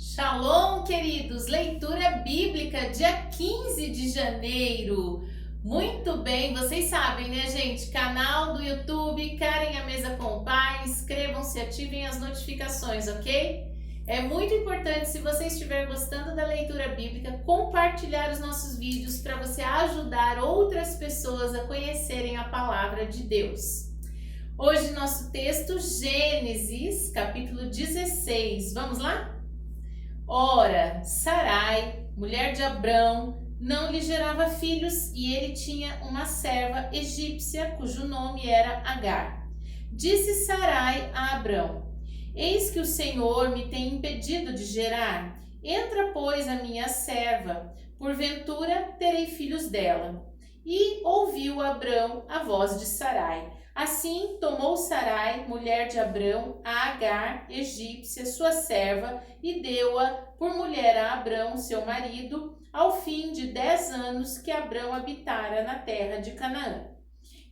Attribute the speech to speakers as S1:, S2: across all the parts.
S1: Shalom, queridos! Leitura bíblica, dia 15 de janeiro. Muito bem, vocês sabem, né, gente? Canal do YouTube, Carem a Mesa com o Pai, inscrevam-se, ativem as notificações, ok? É muito importante, se você estiver gostando da leitura bíblica, compartilhar os nossos vídeos para você ajudar outras pessoas a conhecerem a palavra de Deus. Hoje, nosso texto, Gênesis, capítulo 16. Vamos lá? Ora, Sarai, mulher de Abrão, não lhe gerava filhos e ele tinha uma serva egípcia cujo nome era Agar. Disse Sarai a Abrão: Eis que o Senhor me tem impedido de gerar. Entra, pois, a minha serva, porventura terei filhos dela. E ouviu Abrão a voz de Sarai. Assim tomou Sarai, mulher de Abrão, a Agar, egípcia, sua serva, e deu-a por mulher a Abrão, seu marido, ao fim de 10 anos que Abrão habitara na terra de Canaã.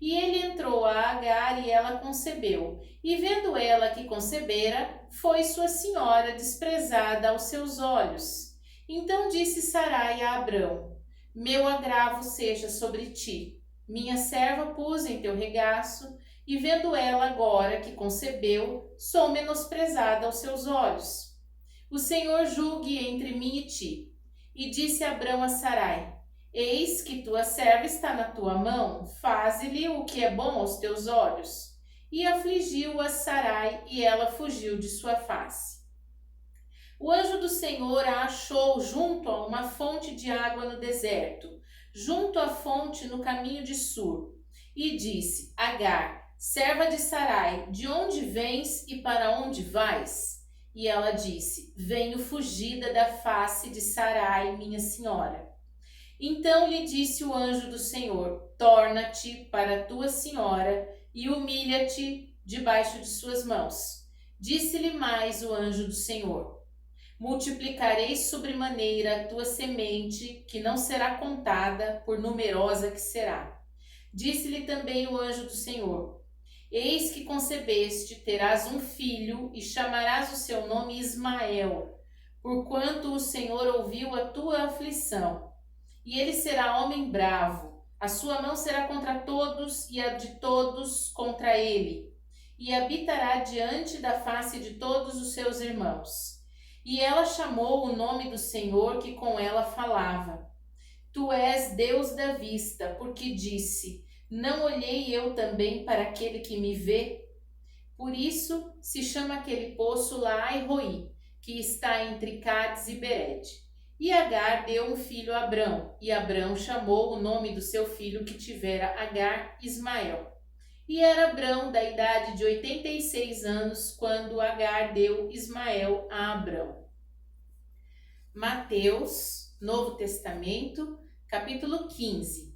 S1: E ele entrou a Agar e ela concebeu. E vendo ela que concebera, foi sua senhora desprezada aos seus olhos. Então disse Sarai a Abrão: Meu agravo seja sobre ti. Minha serva pus em teu regaço, e vendo ela agora que concebeu, sou menosprezada aos seus olhos. O Senhor julgue entre mim e ti. E disse Abrão a Sarai: Eis que tua serva está na tua mão, faze-lhe o que é bom aos teus olhos. E afligiu-a Sarai, e ela fugiu de sua face. O anjo do Senhor a achou junto a uma fonte de água no deserto, junto à fonte no caminho de Sur, e disse: Agar, serva de Sarai, de onde vens e para onde vais? E ela disse: Venho fugida da face de Sarai, minha senhora. Então lhe disse o anjo do Senhor: Torna-te para tua senhora e humilha-te debaixo de suas mãos. Disse-lhe mais o anjo do Senhor: Multiplicarei sobremaneira a tua semente, que não será contada, por numerosa que será. Disse-lhe também o anjo do Senhor: Eis que concebeste, terás um filho, e chamarás o seu nome Ismael, porquanto o Senhor ouviu a tua aflição. E ele será homem bravo, a sua mão será contra todos, e a de todos contra ele, e habitará diante da face de todos os seus irmãos. E ela chamou o nome do Senhor que com ela falava: Tu és Deus da vista, porque disse: Não olhei eu também para aquele que me vê? Por isso se chama aquele poço Laai-Roi, que está entre Cádiz e Berede. E Agar deu um filho a Abrão, e Abrão chamou o nome do seu filho que tivera Agar, Ismael. E era Abrão da idade de 86 anos, quando Agar deu Ismael a Abrão. Mateus, Novo Testamento, capítulo 15.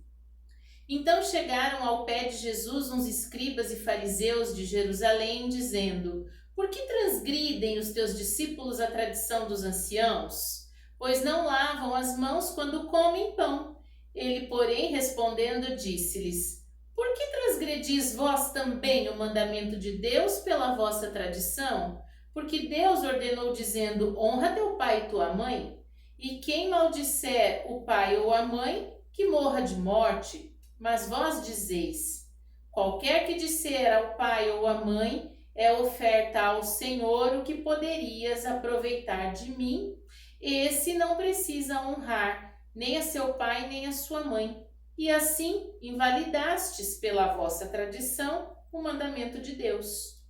S1: Então chegaram ao pé de Jesus uns escribas e fariseus de Jerusalém, dizendo: Por que transgridem os teus discípulos a tradição dos anciãos? Pois não lavam as mãos quando comem pão. Ele, porém, respondendo, disse-lhes: Por que transgredis vós também o mandamento de Deus pela vossa tradição? Porque Deus ordenou, dizendo: Honra teu pai e tua mãe. E quem maldisser o pai ou a mãe, que morra de morte. Mas vós dizeis: Qualquer que disser ao pai ou à mãe, é oferta ao Senhor o que poderias aproveitar de mim. Esse não precisa honrar nem a seu pai nem a sua mãe. E assim invalidastes pela vossa tradição o mandamento de Deus.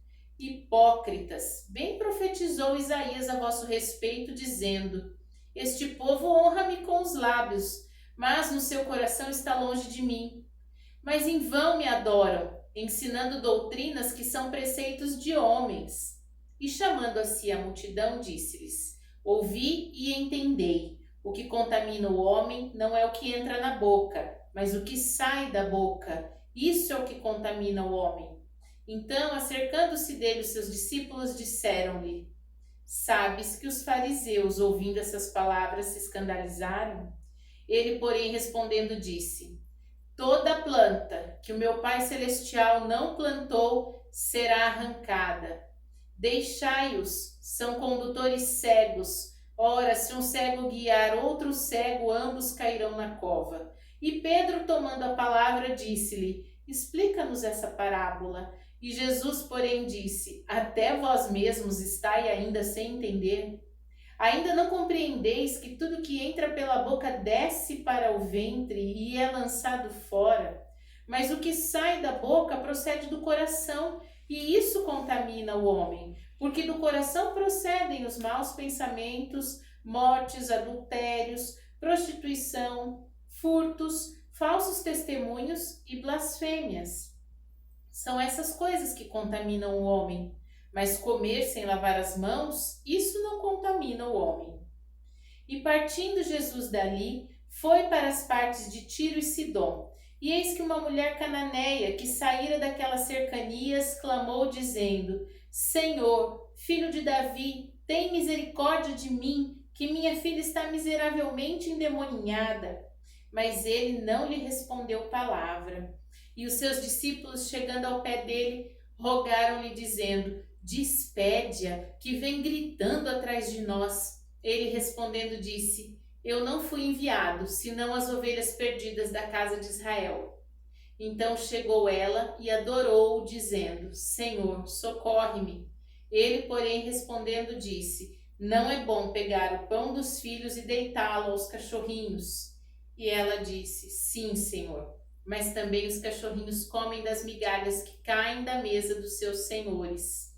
S1: Hipócritas, bem profetizou Isaías a vosso respeito, dizendo: Este povo honra-me com os lábios, mas no seu coração está longe de mim. Mas em vão me adoram, ensinando doutrinas que são preceitos de homens. E chamando a si a multidão, disse-lhes: Ouvi e entendei. O que contamina o homem não é o que entra na boca, mas o que sai da boca. Isso é o que contamina o homem. Então, acercando-se dele os seus discípulos, disseram-lhe: Sabes que os fariseus, ouvindo essas palavras, se escandalizaram? Ele, porém, respondendo, disse: Toda planta que o meu Pai Celestial não plantou será arrancada. Deixai-os, são condutores cegos. Ora, se um cego guiar outro cego, ambos cairão na cova. E Pedro, tomando a palavra, disse-lhe: Explica-nos essa parábola. E Jesus, porém, disse: Até vós mesmos estáis ainda sem entender? Ainda não compreendeis que tudo que entra pela boca desce para o ventre e é lançado fora? Mas o que sai da boca procede do coração, e isso contamina o homem, porque do coração procedem os maus pensamentos, mortes, adultérios, prostituição, furtos, falsos testemunhos e blasfêmias. São essas coisas que contaminam o homem. Mas comer sem lavar as mãos, isso não contamina o homem. E partindo Jesus dali, foi para as partes de Tiro e Sidom. E eis que uma mulher cananeia, que saíra daquelas cercanias, clamou dizendo: Senhor, filho de Davi, tem misericórdia de mim, que minha filha está miseravelmente endemoninhada. Mas ele não lhe respondeu palavra. E os seus discípulos, chegando ao pé dele, rogaram-lhe dizendo: Despede-a, que vem gritando atrás de nós. Ele respondendo disse: Eu não fui enviado, senão as ovelhas perdidas da casa de Israel. Então chegou ela e adorou-o, dizendo: Senhor, socorre-me. Ele, porém, respondendo disse: Não é bom pegar o pão dos filhos e deitá-lo aos cachorrinhos. E ela disse: Sim, Senhor, mas também os cachorrinhos comem das migalhas que caem da mesa dos seus senhores.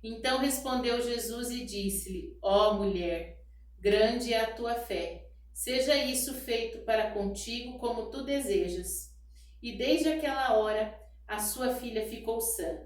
S1: Então respondeu Jesus e disse-lhe: Ó mulher, grande é a tua fé. Seja isso feito para contigo como tu desejas. E desde aquela hora a sua filha ficou sã.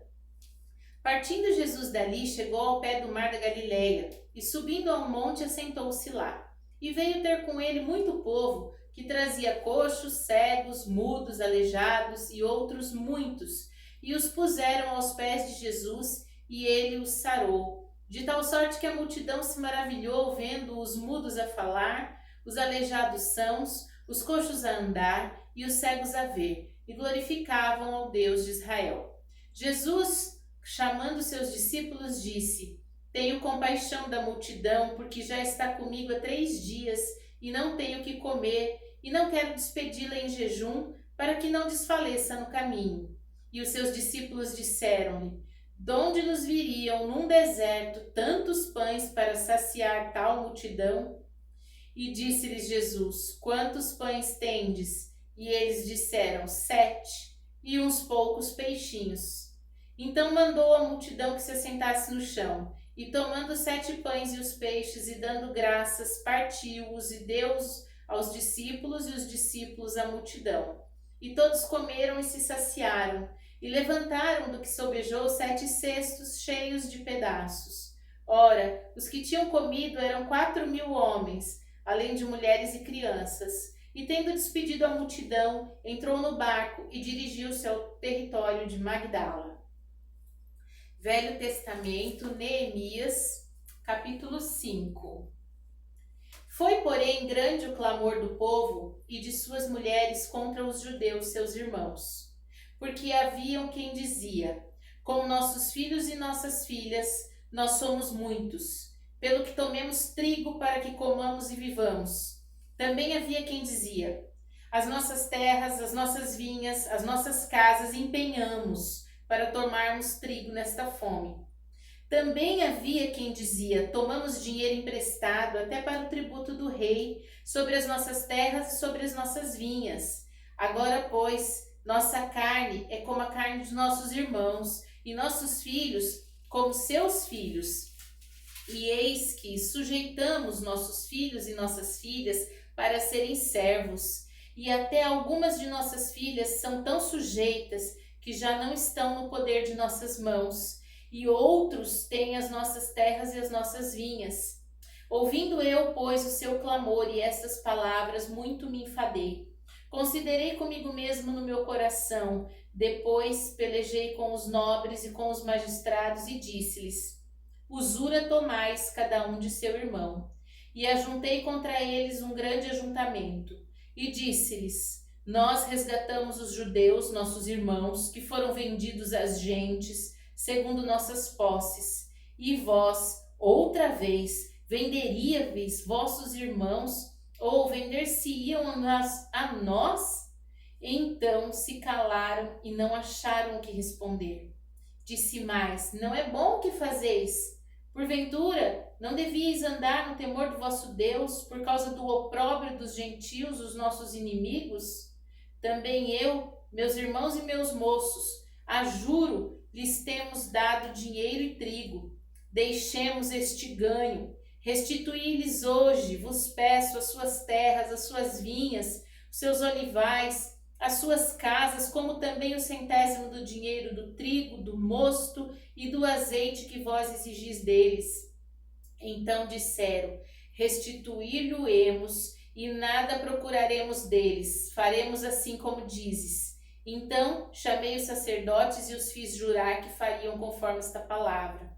S1: Partindo Jesus dali, chegou ao pé do mar da Galileia, e subindo a um monte assentou-se lá. E veio ter com ele muito povo, que trazia coxos, cegos, mudos, aleijados e outros muitos, e os puseram aos pés de Jesus, e ele os sarou, de tal sorte que a multidão se maravilhou vendo os mudos a falar, os aleijados sãos, os coxos a andar e os cegos a ver, e glorificavam ao Deus de Israel. Jesus, chamando seus discípulos, disse: Tenho compaixão da multidão, porque já está comigo há 3 dias, e não tenho o que comer, e não quero despedi-la em jejum, para que não desfaleça no caminho. E os seus discípulos disseram-lhe: Donde nos viriam num deserto tantos pães para saciar tal multidão? E disse-lhes Jesus: Quantos pães tendes? E eles disseram: 7, e uns poucos peixinhos. Então mandou a multidão que se assentasse no chão, e tomando 7 pães e os peixes, e dando graças, partiu-os e deu-os aos discípulos, e os discípulos à multidão. E todos comeram e se saciaram, e levantaram do que sobejou 7 cestos cheios de pedaços. Ora, os que tinham comido eram 4.000 homens, além de mulheres e crianças. E tendo despedido a multidão, entrou no barco e dirigiu-se ao território de Magdala. Velho Testamento, Neemias, capítulo 5. Foi, porém, grande o clamor do povo e de suas mulheres contra os judeus, seus irmãos. Porque haviam quem dizia: com nossos filhos e nossas filhas, nós somos muitos, pelo que tomemos trigo para que comamos e vivamos. Também havia quem dizia: as nossas terras, as nossas vinhas, as nossas casas empenhamos para tomarmos trigo nesta fome. Também havia quem dizia: tomamos dinheiro emprestado até para o tributo do rei, sobre as nossas terras e sobre as nossas vinhas. Agora, pois, nossa carne é como a carne dos nossos irmãos, e nossos filhos como seus filhos. E eis que sujeitamos nossos filhos e nossas filhas para serem servos, e até algumas de nossas filhas são tão sujeitas que já não estão no poder de nossas mãos, e outros têm as nossas terras e as nossas vinhas. Ouvindo eu, pois, o seu clamor e estas palavras, muito me enfadei. Considerei comigo mesmo no meu coração, depois pelejei com os nobres e com os magistrados e disse-lhes: usura tomais cada um de seu irmão. E ajuntei contra eles um grande ajuntamento. E disse-lhes: nós resgatamos os judeus, nossos irmãos, que foram vendidos às gentes, segundo nossas posses. E vós, outra vez, Venderíeis vossos irmãos, ou vender-se-iam a nós? Então se calaram e não acharam o que responder. Disse mais: não é bom o que fazeis. Porventura, não devíeis andar no temor do vosso Deus, por causa do opróbrio dos gentios, os nossos inimigos? Também eu, meus irmãos e meus moços, a juro, lhes temos dado dinheiro e trigo. Deixemos este ganho. Restituí-lhes hoje, vos peço, as suas terras, as suas vinhas, os seus olivais, as suas casas, como também o centésimo do dinheiro do trigo, do mosto e do azeite que vós exigis deles. Então disseram: restituir-lhe-emos e nada procuraremos deles, faremos assim como dizes. Então chamei os sacerdotes e os fiz jurar que fariam conforme esta palavra.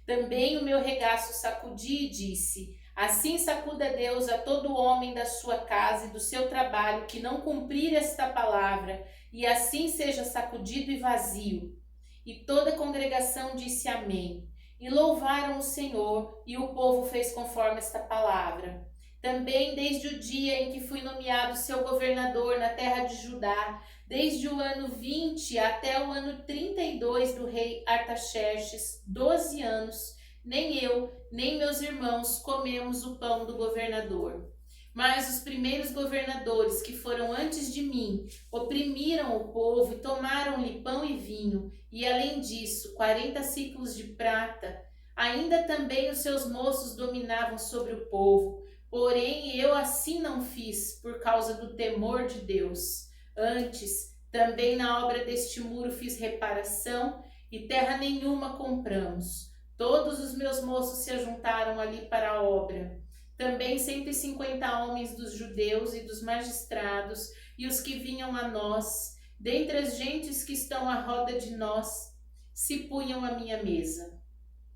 S1: Também o meu regaço sacudi e disse: assim sacuda Deus a todo homem da sua casa e do seu trabalho que não cumprir esta palavra, e assim seja sacudido e vazio. E toda a congregação disse amém. E louvaram o Senhor, e o povo fez conforme esta palavra. Também desde o dia em que fui nomeado seu governador na terra de Judá, desde o ano 20 até o ano 32 do rei Artaxerxes, 12 anos, nem eu, nem meus irmãos comemos o pão do governador. Mas os primeiros governadores que foram antes de mim oprimiram o povo e tomaram-lhe pão e vinho, e além disso, 40 ciclos de prata. Ainda também os seus moços dominavam sobre o povo. Porém, eu assim não fiz, por causa do temor de Deus. Antes, também na obra deste muro fiz reparação, e terra nenhuma compramos. Todos os meus moços se ajuntaram ali para a obra. Também 150 homens dos judeus e dos magistrados, e os que vinham a nós, dentre as gentes que estão à roda de nós, se punham à minha mesa.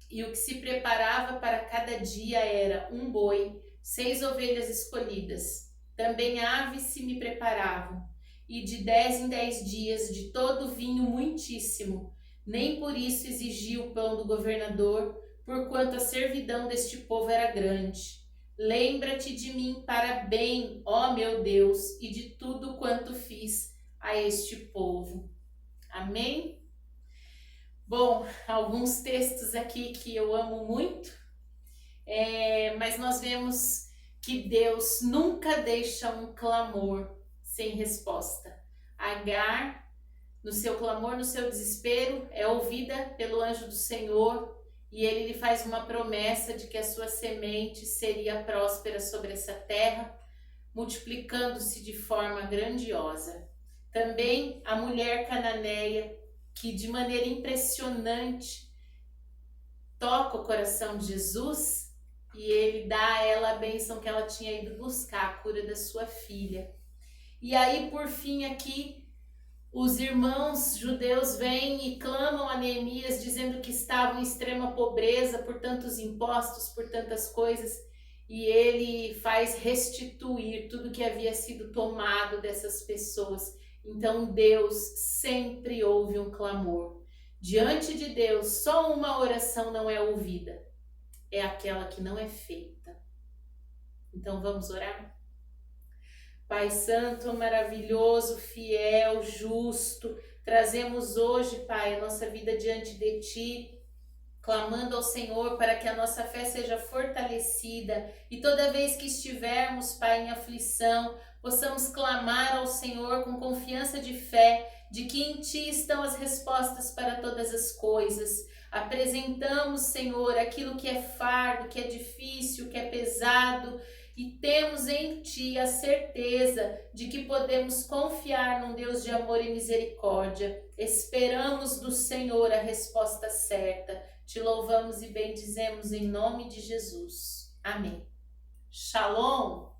S1: E o que se preparava para cada dia era um boi, 6 ovelhas escolhidas. Também aves se me preparavam, e de 10 em 10 dias, de todo vinho muitíssimo. Nem por isso exigia o pão do governador, porquanto a servidão deste povo era grande. Lembra-te de mim para bem, ó meu Deus, e de tudo quanto fiz a este povo. Amém? Bom, alguns textos aqui que eu amo muito, mas nós vemos que Deus nunca deixa um clamor sem resposta. Agar, no seu clamor, no seu desespero, é ouvida pelo anjo do Senhor, e ele lhe faz uma promessa de que a sua semente seria próspera sobre essa terra, multiplicando-se de forma grandiosa. Também a mulher cananeia, que de maneira impressionante toca o coração de Jesus, e ele dá a ela a bênção que ela tinha ido buscar, a cura da sua filha. E aí, por fim, aqui, os irmãos judeus vêm e clamam a Neemias, dizendo que estavam em extrema pobreza por tantos impostos, por tantas coisas, e ele faz restituir tudo que havia sido tomado dessas pessoas. Então Deus sempre ouve um clamor. Diante de Deus, só uma oração não é ouvida, é aquela que não é feita. Então vamos orar? Pai Santo, maravilhoso, fiel, justo, trazemos hoje, Pai, a nossa vida diante de Ti, clamando ao Senhor para que a nossa fé seja fortalecida e toda vez que estivermos, Pai, em aflição, possamos clamar ao Senhor com confiança de fé, de que em Ti estão as respostas para todas as coisas. Apresentamos, Senhor, aquilo que é fardo, que é difícil, que é pesado, e temos em Ti a certeza de que podemos confiar num Deus de amor e misericórdia. Esperamos do Senhor a resposta certa. Te louvamos e bendizemos em nome de Jesus. Amém. Shalom!